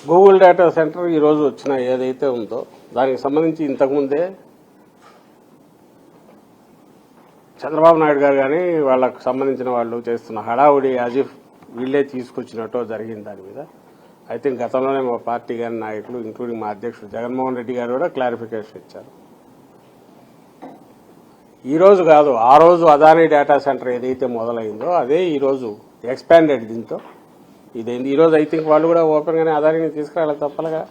Google data centre ఈరోజు వచ్చిన ఏదైతే ఉందో దానికి సంబంధించి ఇంతకుముందే చంద్రబాబు నాయుడు గారు కానీ వాళ్ళకు సంబంధించిన వాళ్ళు చేస్తున్న హడావుడి అజిఫ్ వీళ్ళే తీసుకొచ్చినట్టు జరిగింది. దాని మీద ఐ థింక్ గతంలోనే మా పార్టీ కానీ నాయకులు ఇంక్లూడింగ్ మా అధ్యక్షుడు జగన్మోహన్ రెడ్డి గారు కూడా క్లారిఫికేషన్ ఇచ్చారు. ఈ రోజు కాదు, ఆ రోజు అదానీ డేటా సెంటర్ ఏదైతే మొదలైందో అదే ఈరోజు ఎక్స్పాండెడ్. దీంతో ఇదేంటి ఈరోజు ఐ థింక్ వాళ్ళు కూడా ఓపెన్గానే అదానీని తీసుకురావాలి తప్పలుగా.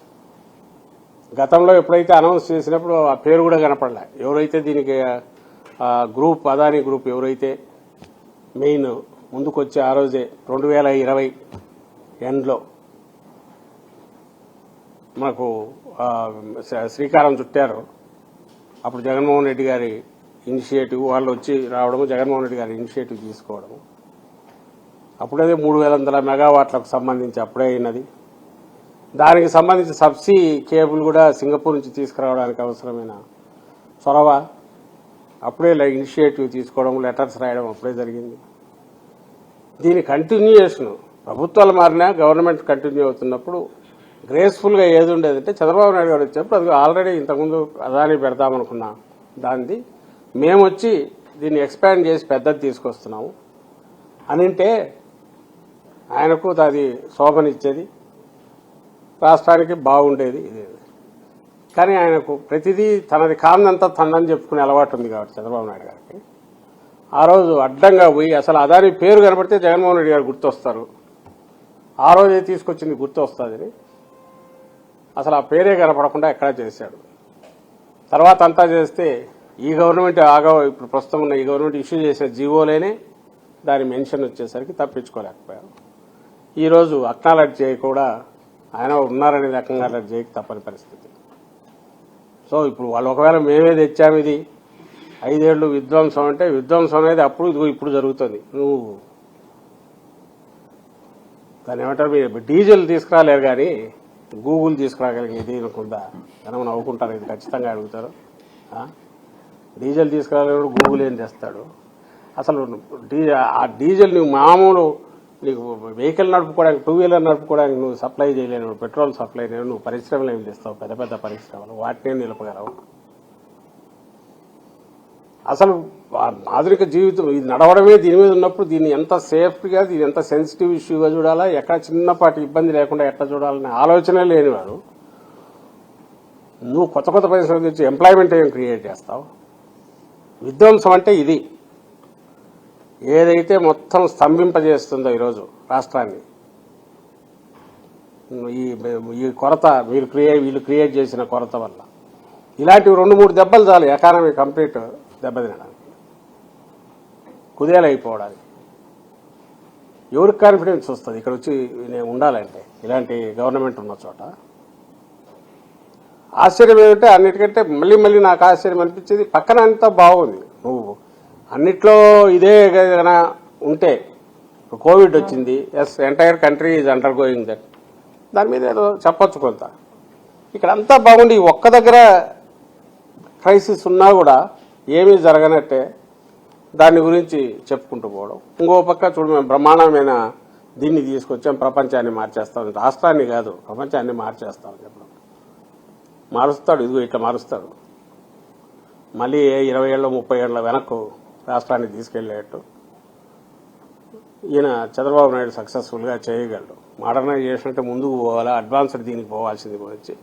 గతంలో ఎప్పుడైతే అనౌన్స్ చేసినప్పుడు ఆ పేరు కూడా కనపడలే. ఎవరైతే దీనికి గ్రూప్ అదానీ గ్రూప్ ఎవరైతే మెయిన్ ముందుకొచ్చి ఆ రోజే 2020 ఎండ్లో మనకు శ్రీకారం చుట్టారు. అప్పుడు జగన్మోహన్ రెడ్డి గారి ఇనిషియేటివ్, వాళ్ళు వచ్చి రావడము, జగన్మోహన్ రెడ్డి గారి ఇనిషియేటివ్ తీసుకోవడము. అప్పుడే 3,100 మెగావాట్లకు సంబంధించి అప్పుడే అయినది. దానికి సంబంధించి సబ్సీ కేబుల్ కూడా సింగపూర్ నుంచి తీసుకురావడానికి అవసరమైన చొరవ అప్పుడే ఇనిషియేటివ్ తీసుకోవడం, లెటర్స్ రాయడం అప్పుడే జరిగింది. దీని కంటిన్యూయేషన్ ప్రభుత్వాలు మారినా గవర్నమెంట్ కంటిన్యూ అవుతున్నప్పుడు గ్రేస్ఫుల్గా ఏది ఉండేదంటే చంద్రబాబు నాయుడు గారు వచ్చేప్పుడు అది ఆల్రెడీ ఇంతకుముందు అదానీ పెడదామనుకున్నా దాన్ని మేము వచ్చి దీన్ని ఎక్స్పాండ్ చేసి పెద్దది తీసుకొస్తున్నాము అనింటే ఆయనకు అది శోభనిచ్చేది, రాష్ట్రానికి బాగుండేది. కానీ ఆయనకు ప్రతిదీ తనది కాందంతా తనని చెప్పుకునే అలవాటు ఉంది కాబట్టి చంద్రబాబు నాయుడు గారికి ఆ రోజు అడ్డంగా పోయి అసలు అదాని పేరు కనబడితే జగన్మోహన్ రెడ్డి గారు గుర్తొస్తారు. ఆ రోజే తీసుకొచ్చింది గుర్తొస్తుందని అసలు ఆ పేరే కనపడకుండా ఎక్కడా చేశాడు. తర్వాత అంతా చేస్తే ఈ గవర్నమెంట్ ఇప్పుడు ప్రస్తుతం ఉన్న ఈ గవర్నమెంట్ ఇష్యూ చేసిన జీవోలేనే దాని మెన్షన్ వచ్చేసరికి తప్పించుకోలేకపోయారు. ఈరోజు అక్నాలెడ్జ్ చేయి కూడా ఆయన ఉన్నారనే రకంగా అలర్ట్ చేయక తప్పని పరిస్థితి. సో ఇప్పుడు వాళ్ళు ఒకవేళ మేమే తెచ్చాము ఇది 5 ఏళ్లు విధ్వంసం అంటే విధ్వంసం అనేది అప్పుడు ఇప్పుడు జరుగుతుంది. నువ్వు దాన్ని ఏమంటారు, మీరు డీజిల్ తీసుకురాలేరు కానీ గూగుల్ తీసుకురాగలిగేది అనుకుందా జనం నవ్వుకుంటారు. ఇది ఖచ్చితంగా అడుగుతారు. డీజిల్ తీసుకురాలేడు గూగుల్ ఏం చేస్తాడు? అసలు ఆ డీజిల్ నువ్వు మామూలు నీకు వెహికల్ నడుపుకోవడానికి, 2 వీలర్ నడుపుకోవడానికి నువ్వు సప్లై చేయలేను, పెట్రోల్ సప్లై చేయలేవు, నువ్వు పరిశ్రమలు ఏం చేస్తావు? పెద్ద పెద్ద పరిశ్రమలు, వాటినే నిలపగలవు. అసలు ఆధునిక జీవితం ఇది నడవడమే దీని మీద ఉన్నప్పుడు దీన్ని ఎంత సేఫ్గా, దీన్ని ఎంత సెన్సిటివ్ ఇష్యూగా చూడాలా, ఎక్కడ చిన్నపాటి ఇబ్బంది లేకుండా ఎట్లా చూడాలనే ఆలోచనే లేనివాడు నువ్వు కొత్త కొత్త పరిశ్రమలు తెచ్చి ఎంప్లాయ్మెంట్ ఏం క్రియేట్ చేస్తావు? విధ్వంసం అంటే ఇది. ఏదైతే మొత్తం స్తంభింపజేస్తుందో ఈరోజు రాష్ట్రాన్ని ఈ కొరత వీళ్ళు క్రియేట్ చేసిన కొరత వల్ల ఇలాంటివి 2-3 దెబ్బలు చాలు ఎకానమీ కంప్లీట్ దెబ్బతినడానికి, కుదేలైపోవడానికి. ఎవరికి కాన్ఫిడెన్స్ వస్తుంది ఇక్కడ వచ్చి నేను ఉండాలంటే ఇలాంటి గవర్నమెంట్ ఉన్న చోట? ఆశ్చర్యం ఏమిటంటే అన్నిటికంటే మళ్ళీ నాకు ఆశ్చర్యం అనిపించేది పక్కన అంతా బాగుంది. నువ్వు అన్నిట్లో ఇదే కనుక ఉంటే కోవిడ్ వచ్చింది, as entire country is undergoing that, దాని మీద ఏదో చెప్పొచ్చు కొంత. ఇక్కడ అంతా బాగుండి ఒక్క దగ్గర క్రైసిస్ ఉన్నా కూడా ఏమీ జరగనట్టే దాని గురించి చెప్పుకుంటూ పోవడం. ఇంకో పక్క చూడు, మేము బ్రహ్మాండమైన దీన్ని తీసుకొచ్చాం, ప్రపంచాన్ని మార్చేస్తాం, రాష్ట్రాన్ని కాదు ప్రపంచాన్ని మార్చేస్తామని చెప్పడం. మారుస్తాడు, ఇదిగో ఇట్లా మారుస్తాడు. మళ్ళీ 20 ఏళ్ళ 30 ఏళ్ళ వెనక్కు రాష్ట్రాన్ని తీసుకెళ్లేట్టు ఈయన చంద్రబాబు నాయుడు సక్సెస్ఫుల్గా చేయగలడు. మోడర్నైజేషన్ అంటే ముందుకు పోవాలా, అడ్వాన్స్డ్ దీనికి పోవాల్సింది వచ్చి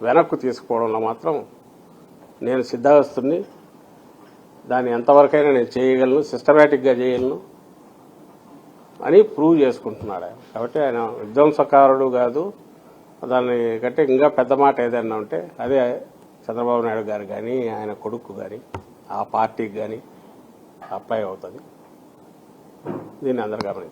వెనక్కు తీసుకుపోవడంలో మాత్రం నేను సిద్ధహస్తుని. దాన్ని ఎంతవరకైనా నేను చేయగలను, సిస్టమేటిక్గా చేయగలను అని ప్రూవ్ చేసుకుంటున్నాడు ఆయన. కాబట్టి ఆయన విధ్వంసకారుడు కాదు. దాన్ని కంటే ఇంకా పెద్ద మాట ఏదైనా ఉంటే అదే చంద్రబాబు నాయుడు గారు కానీ ఆయన కొడుకు కానీ ఆ పార్టీకి కానీ అప్లై అవుతుంది. దీన్ని అందరు గమనించారు.